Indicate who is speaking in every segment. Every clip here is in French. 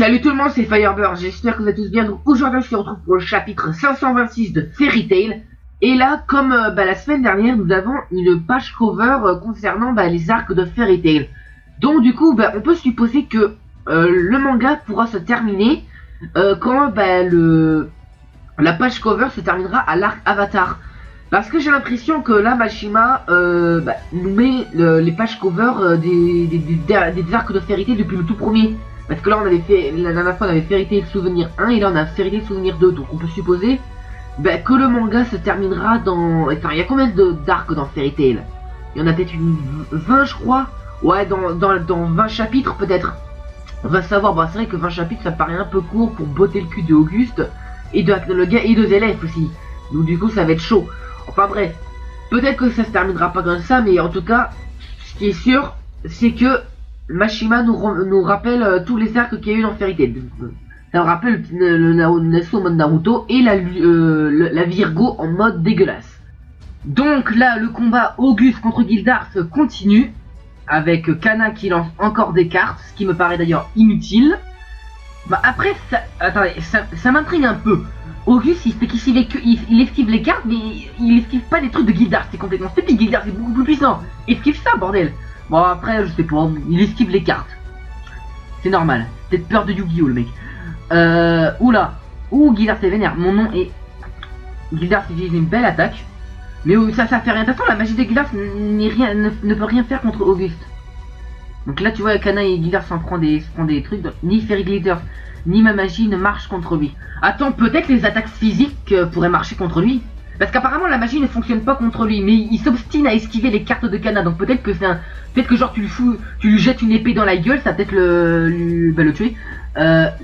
Speaker 1: Salut tout le monde, c'est Firebird, j'espère que vous êtes tous bien. Donc aujourd'hui on se retrouve pour le chapitre 526 de Fairy Tail. Et là, comme la semaine dernière, nous avons une page cover concernant les arcs de Fairy Tail. Donc du coup, on peut supposer que le manga pourra se terminer quand la page cover se terminera à l'arc Avatar. Parce que j'ai l'impression que là, Mashima nous met les pages cover des arcs de Fairy Tail depuis le tout premier. Parce que là, on avait fait, la dernière fois, on avait Fairy Tail Souvenir 1 et là, on a Fairy Tail Souvenir 2. Donc, on peut supposer que le manga se terminera dans. Enfin, il y a combien d'arcs dans Fairy Tail? Il y en a peut-être une 20, je crois. Ouais, dans 20 chapitres, peut-être. On va savoir. C'est vrai que 20 chapitres, ça paraît un peu court pour botter le cul de Auguste et de le gars et de Zélef aussi. Donc, du coup, ça va être chaud. Enfin, bref. Peut-être que ça se terminera pas comme ça, mais en tout cas, ce qui est sûr, c'est que Mashima nous rappelle tous les arcs qu'il y a eu dans Fairy Tail. Ça me rappelle le Nasu en mode Naruto et la Virgo en mode dégueulasse. Donc là, le combat Auguste contre Gildar se continue avec Kana qui lance encore des cartes, ce qui me paraît d'ailleurs inutile. Après, ça m'intrigue un peu. Auguste, il esquive les cartes, mais il esquive pas les trucs de Gildar. C'est complètement stupide. Gildar, c'est beaucoup plus puissant. Esquive ça, bordel. Bon, après, je sais pas, il esquive les cartes. C'est normal. Peut-être peur de Yu-Gi-Oh, le mec. Oula. Ouh, Gildar, c'est vénère. Mon nom est. Gildar, c'est une belle attaque. Mais ça fait rien. De toute façon, la magie de Gildar ne peut rien faire contre Auguste. Donc là, tu vois, Kana et Gildar s'en prend des trucs. Donc, ni Fairy Glitter, ni ma magie ne marche contre lui. Attends, peut-être les attaques physiques pourraient marcher contre lui. Parce qu'apparemment la magie ne fonctionne pas contre lui, mais il s'obstine à esquiver les cartes de Kana, donc peut-être que peut-être que genre tu lui jettes une épée dans la gueule, ça va peut-être le tuer.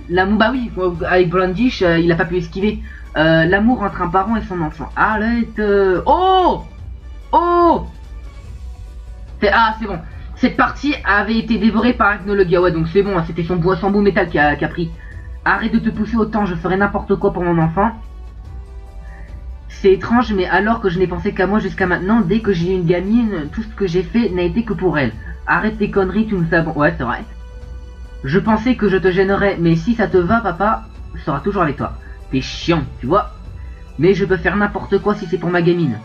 Speaker 1: L'amour, oui, avec Brandish, il a pas pu esquiver. L'amour entre un parent et son enfant. Arrête. Oh c'est bon. Cette partie avait été dévorée par Agnologia, ouais, donc c'est bon, c'était son bout métal qui a pris. Arrête de te pousser autant, je ferai n'importe quoi pour mon enfant. C'est étrange, mais alors que je n'ai pensé qu'à moi jusqu'à maintenant, dès que j'ai eu une gamine, tout ce que j'ai fait n'a été que pour elle. Arrête tes conneries, tu nous savons. Ouais, c'est vrai. Je pensais que je te gênerais, mais si ça te va, papa sera toujours avec toi. T'es chiant, tu vois. Mais je peux faire n'importe quoi si c'est pour ma gamine.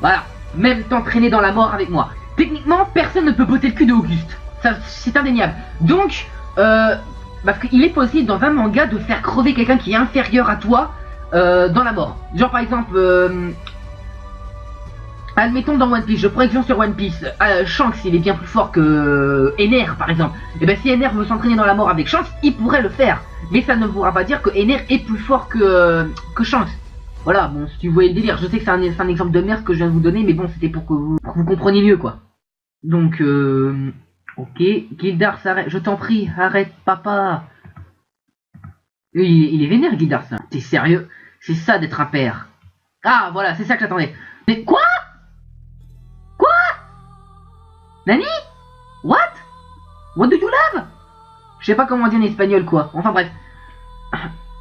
Speaker 1: Voilà, même t'entraîner dans la mort avec moi. Techniquement, personne ne peut botter le cul d'Auguste. Ça, c'est indéniable. Donc, parce qu'il est possible dans un manga de faire crever quelqu'un qui est inférieur à toi. Dans la mort. Genre par exemple, admettons dans One Piece, je prends exemple sur One Piece, Shanks il est bien plus fort que Ener par exemple. Et si Ener veut s'entraîner dans la mort avec Shanks, il pourrait le faire. Mais ça ne pourra pas dire que Ener est plus fort que Shanks. Voilà, bon, si tu voyez le délire, je sais que c'est un exemple de merde que je viens de vous donner, mais bon, c'était pour que vous compreniez mieux quoi. Donc, ok, Gildar s'arrête, je t'en prie, arrête papa. Il est vénère Gildar, ça. T'es sérieux? C'est ça d'être un père. Ah voilà, c'est ça que j'attendais. Mais quoi? Quoi? Nani? What? What do you love? Je sais pas comment dire en espagnol quoi. Enfin bref.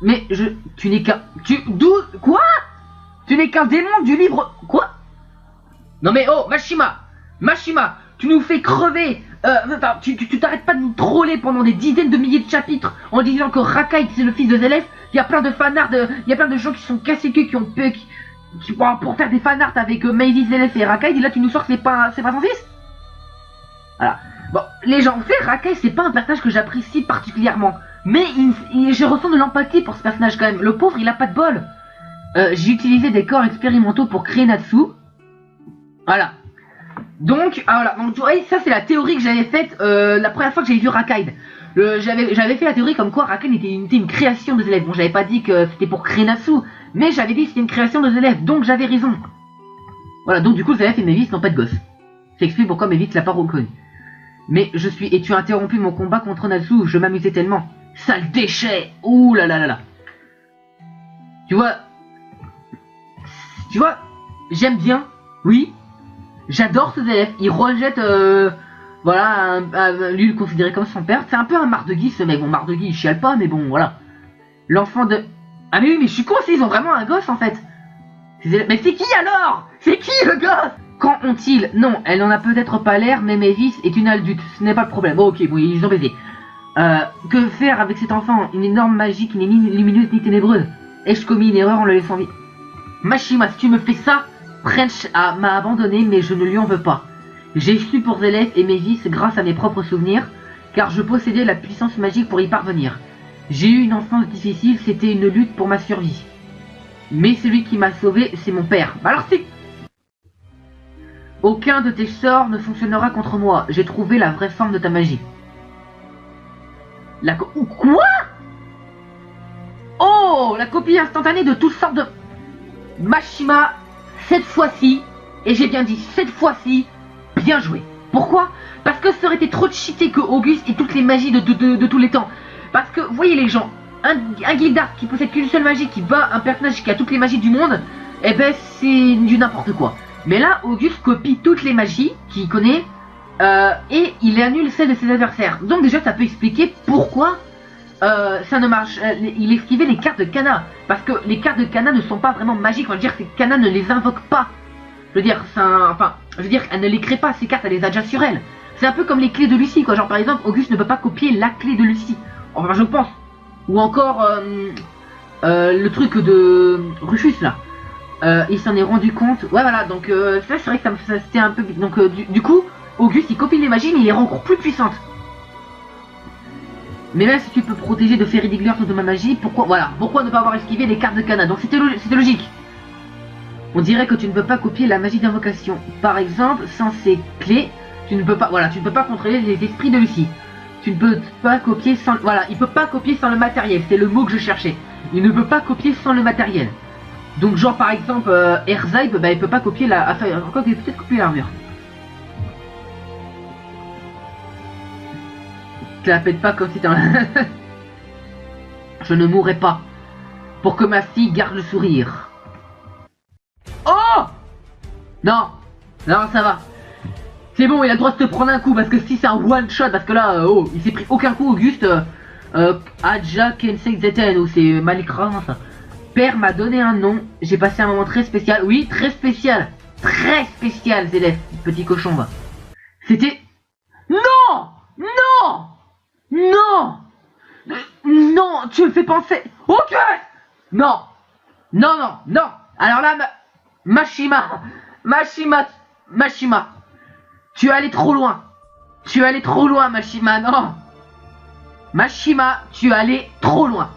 Speaker 1: Mais tu n'es qu'un... Quoi? Tu n'es qu'un démon du livre... Quoi? Non mais oh, Mashima, tu nous fais crever. Tu t'arrêtes pas de nous troller pendant des dizaines de milliers de chapitres en disant que Rakai c'est le fils de Zélef. Il y a plein de fanarts, il y a plein de gens qui sont cassés queues, qui ont pour faire des fanarts avec Maisie, Zélef et Rakai. Et là tu nous sors que c'est pas son fils. Voilà. Bon, les gens, en fait, Rakai c'est pas un personnage que j'apprécie particulièrement, mais je ressens de l'empathie pour ce personnage quand même. Le pauvre, il a pas de bol. J'ai utilisé des corps expérimentaux pour créer Natsu. Voilà. Donc, voilà. Donc, tu vois, ça c'est la théorie que j'avais faite la première fois que j'avais vu Rakai. J'avais fait la théorie comme quoi Rakai était une création de Zélef. Bon, j'avais pas dit que c'était pour créer Natsu, mais j'avais dit que c'était une création de Zélef, donc j'avais raison. Voilà, donc du coup Zélef et Mavis n'ont pas de gosse. Ça explique pourquoi Mavis l'a pas reconnu. Mais et tu as interrompu mon combat contre Natsu, je m'amusais tellement. Sale déchet. Ouh là là là là. Tu vois, j'aime bien, oui. J'adore ce Zélef, il rejette, voilà, lui le considérer comme son père. C'est un peu un Mardeguy ce mec, bon Mardeguy il chiale pas, mais bon voilà. L'enfant de... Ah mais oui, mais je suis con, ils ont vraiment un gosse en fait. Mais c'est qui alors? C'est qui le gosse? Quand ont-ils? Non, elle en a peut-être pas l'air, mais Mavis est une adulte, ce n'est pas le problème. Oh, ok, bon, ils ont baisé. Que faire avec cet enfant? Une énorme magie qui n'est ni lumineuse ni ténébreuse. Ai-je commis une erreur en le laissant vivre? Mashima, si tu me fais ça, French m'a abandonné, mais je ne lui en veux pas. J'ai su pour Zelef et mes vices grâce à mes propres souvenirs, car je possédais la puissance magique pour y parvenir. J'ai eu une enfance difficile, c'était une lutte pour ma survie. Mais celui qui m'a sauvé, c'est mon père. Alors si! Aucun de tes sorts ne fonctionnera contre moi. J'ai trouvé la vraie forme de ta magie. Quoi? Oh, la copie instantanée de toutes sortes de... Mashima, cette fois-ci, et j'ai bien dit cette fois-ci, bien joué. Pourquoi? Parce que ça aurait été trop cheaté que Auguste ait toutes les magies de tous les temps. Parce que, vous voyez les gens, un Gildar qui possède qu'une seule magie, qui bat un personnage qui a toutes les magies du monde, eh ben c'est du n'importe quoi. Mais là, Auguste copie toutes les magies qu'il connaît, et il annule celles de ses adversaires. Donc déjà, ça peut expliquer pourquoi ça ne marche. Il esquivait les cartes de Kana, parce que les cartes de Kana ne sont pas vraiment magiques. On va dire que Kana ne les invoque pas. Je veux dire, elle ne les crée pas, ces cartes, elle les a déjà sur elle. C'est un peu comme les clés de Lucie, quoi. Genre par exemple, Auguste ne peut pas copier la clé de Lucie. Enfin, je pense. Ou encore le truc de Rufus là. Il s'en est rendu compte. Ouais, voilà. Donc ça, c'est vrai que c'était un peu. Donc du coup, Auguste, il copie les magies, mais il les rend encore plus puissantes. Mais même si tu peux protéger de Fairy Digleur de ma magie, pourquoi ne pas avoir esquivé les cartes de Kana? Donc c'était logique. On dirait que tu ne peux pas copier la magie d'invocation. Par exemple, sans ces clés, tu ne peux pas contrôler les esprits de Lucie. Tu ne peux pas copier sans... Voilà, il peut pas copier sans le matériel, c'est le mot que je cherchais. Il ne peut pas copier sans le matériel. Donc genre par exemple, Erzaib, il peut pas copier la... Enfin, encore qu'il peut peut-être copier l'armure. Tu la pètes pas comme si t'en... Je ne mourrai pas. Pour que ma fille garde le sourire. Oh! Non, ça va. C'est bon, il a le droit de te prendre un coup, parce que si c'est un one shot, parce que là, il s'est pris aucun coup, Auguste. Adja Kensei Zeten, ou c'est mal écrasant ça. Père m'a donné un nom, j'ai passé un moment très spécial. Oui, très spécial. Très spécial, Zélef, petit cochon, va. C'était... Non! Non! Non! Non, tu me fais penser... Ok! Non! Non! Alors là, Mashima, tu es allé trop loin. Mashima, non. Mashima, tu es allé trop loin.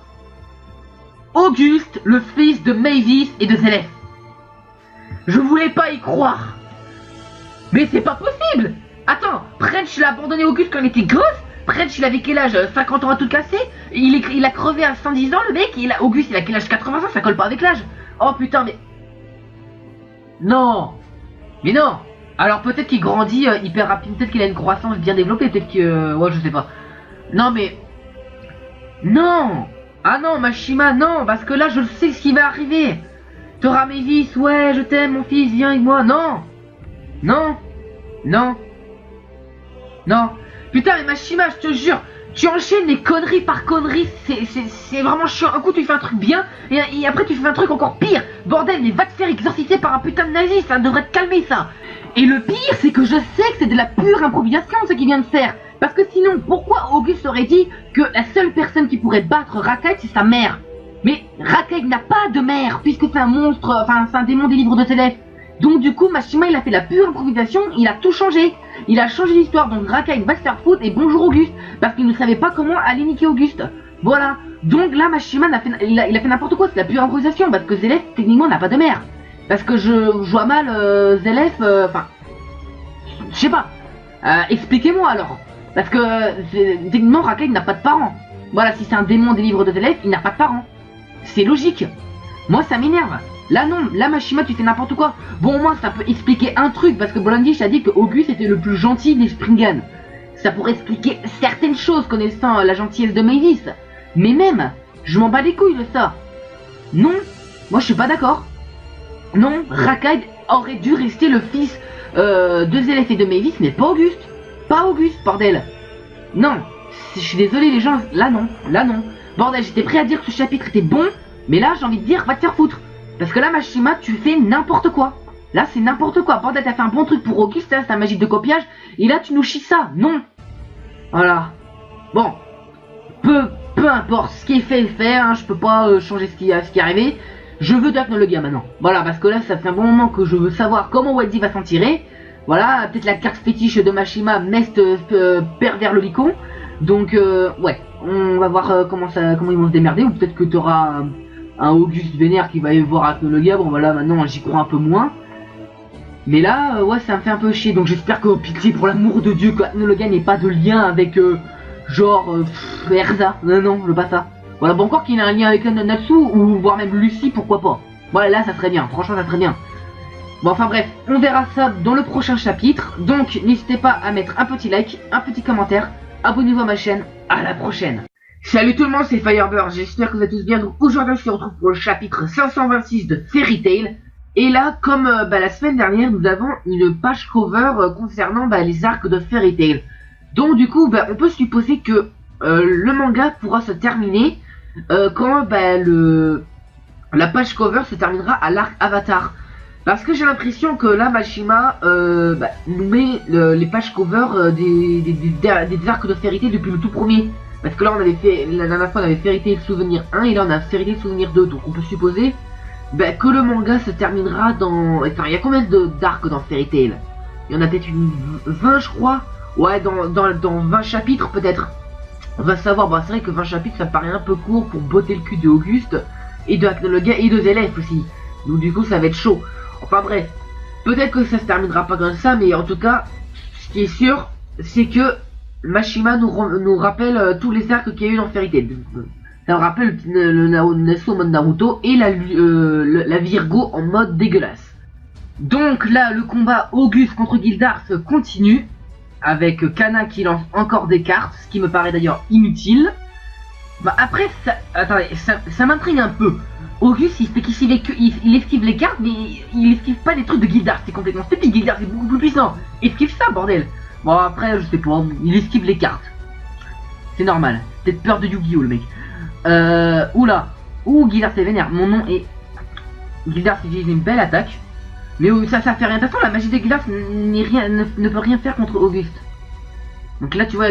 Speaker 1: Auguste, le fils de Mavis et de Zelef. Je voulais pas y croire. Mais c'est pas possible. Attends, French l'a abandonné Auguste quand il était gosse. French, il avait quel âge? 50 ans à tout casser. Il a crevé à 110 ans, le mec. Auguste, il a quel âge? 80 ans, ça colle pas avec l'âge. Oh putain, mais... Non. Mais non. Alors peut-être qu'il grandit hyper rapide, peut-être qu'il a une croissance bien développée, peut-être que... ouais, je sais pas. Non, mais... Non. Ah non, Mashima, non, parce que là, je sais ce qui va arriver. T'auras Mavis, ouais, je t'aime, mon fils, viens avec moi. Non. Putain, mais Mashima, je te jure, tu enchaînes les conneries par conneries, c'est vraiment chiant. Un coup, tu fais un truc bien, et après, tu fais un truc encore pire. Bordel, mais va te faire exorciser par un putain de nazi, ça devrait te calmer, ça. Et le pire, c'est que je sais que c'est de la pure improvisation, ce qu'il vient de faire. Parce que sinon, pourquoi Auguste aurait dit que la seule personne qui pourrait battre Rakai, c'est sa mère? Mais Rakai n'a pas de mère, puisque c'est un monstre, enfin, c'est un démon des livres de Zelef. Donc du coup, Mashima, il a fait la pure improvisation, il a tout changé. Il a changé l'histoire, donc Rakai va se faire foutre et bonjour Auguste. Parce qu'il ne savait pas comment aller niquer Auguste. Voilà. Donc là, Mashima, il a fait n'importe quoi, c'est la pure improvisation. Parce que Zelef, techniquement, n'a pas de mère. Parce que je vois mal Zelef, enfin... je sais pas. Expliquez-moi alors. Parce que techniquement, Rakai n'a pas de parents. Voilà, si c'est un démon des livres de Zelef, il n'a pas de parents. C'est logique. Moi, ça m'énerve. Là non, là Mashima, tu fais n'importe quoi. Bon, au moins ça peut expliquer un truc, parce que Blondie a dit que Auguste était le plus gentil des Springan. Ça pourrait expliquer certaines choses connaissant la gentillesse de Mavis. Mais même, je m'en bats les couilles de ça. Non, moi je suis pas d'accord. Non, Rakai aurait dû rester le fils de Zelef et de Mavis, mais pas Auguste. Pas Auguste, bordel. Non, je suis désolé les gens, là non. Bordel, j'étais prêt à dire que ce chapitre était bon, mais là j'ai envie de dire, va te faire foutre. Parce que là, Mashima, tu fais n'importe quoi. Là, c'est n'importe quoi. Bordel, t'as fait un bon truc pour Auguste, c'est ta magie de copiage. Et là, tu nous chies ça. Non. Voilà. Bon. peu importe, ce qui est fait, hein, je peux pas changer ce qui est arrivé. Je veux Dark Nologia maintenant. Voilà, parce que là, ça fait un bon moment que je veux savoir comment Wadzi va s'en tirer. Voilà, peut-être la carte fétiche de Mashima, Mest pervers le licon. Donc, ouais, on va voir comment ils vont se démerder. Ou peut-être que tu auras un Auguste Vénère qui va y voir Dark Nologia. Bon, voilà, maintenant, j'y crois un peu moins. Mais là, ouais, ça me fait un peu chier. Donc, j'espère que, pitié, pour l'amour de Dieu, que Dark Nologia n'ait pas de lien avec, Erza. Non, je veux pas ça. Voilà, bon, encore qu'il ait un lien avec Natsu, ou voire même Lucie, pourquoi pas. Voilà, là, ça serait bien. Franchement, ça serait bien. Bon, enfin bref, on verra ça dans le prochain chapitre. Donc, n'hésitez pas à mettre un petit like, un petit commentaire. Abonnez-vous à ma chaîne. À la prochaine. Salut tout le monde, c'est Firebird. J'espère que vous êtes tous bien. Donc, aujourd'hui, on se retrouve pour le chapitre 526 de Fairy Tail. Et là, comme la semaine dernière, nous avons une page cover concernant les arcs de Fairy Tail. Donc, du coup, on peut supposer que le manga pourra se terminer quand la page cover se terminera à l'arc Avatar. Parce que j'ai l'impression que là, Mashima nous met les pages cover des arcs de Fairy Tail depuis le tout premier. Parce que là, on avait fait, la dernière fois, on avait Fairy Tail Souvenir 1 et là, on a Fairy Tail Souvenir 2. Donc, on peut supposer que le manga se terminera dans... Enfin, il y a combien d'arcs dans Fairy Tail? Il y en a peut-être une 20, je crois. Ouais, dans 20 chapitres, peut-être. On va savoir. Bon, c'est vrai que 20 chapitres, ça paraît un peu court pour botter le cul de Auguste et de le gars et de Zélef aussi. Donc, du coup, ça va être chaud. Enfin bref, peut-être que ça se terminera pas comme ça, mais en tout cas, ce qui est sûr, c'est que Mashima nous rappelle tous les arcs qu'il y a eu dans Fairy Tail. Ça nous rappelle le Nasu en mode Naruto et la Virgo en mode dégueulasse. Donc là, le combat Auguste contre Gildars continue, avec Kana qui lance encore des cartes, ce qui me paraît d'ailleurs inutile. Après, attendez, ça m'intrigue un peu. Auguste, il esquive les cartes, mais il esquive pas les trucs de Gildars. C'est complètement stupide. Gildars est beaucoup plus puissant. Esquive ça, bordel. Bon, après, je sais pas. Il esquive les cartes. C'est normal. Peut-être peur de Yu-Gi-Oh, le mec. Oula. Ouh, Gildars est vénère. Mon nom est... Gildars utilise une belle attaque. Mais ça fait rien. De toute façon, la magie de Gildars ne peut rien faire contre Auguste. Donc là, tu vois...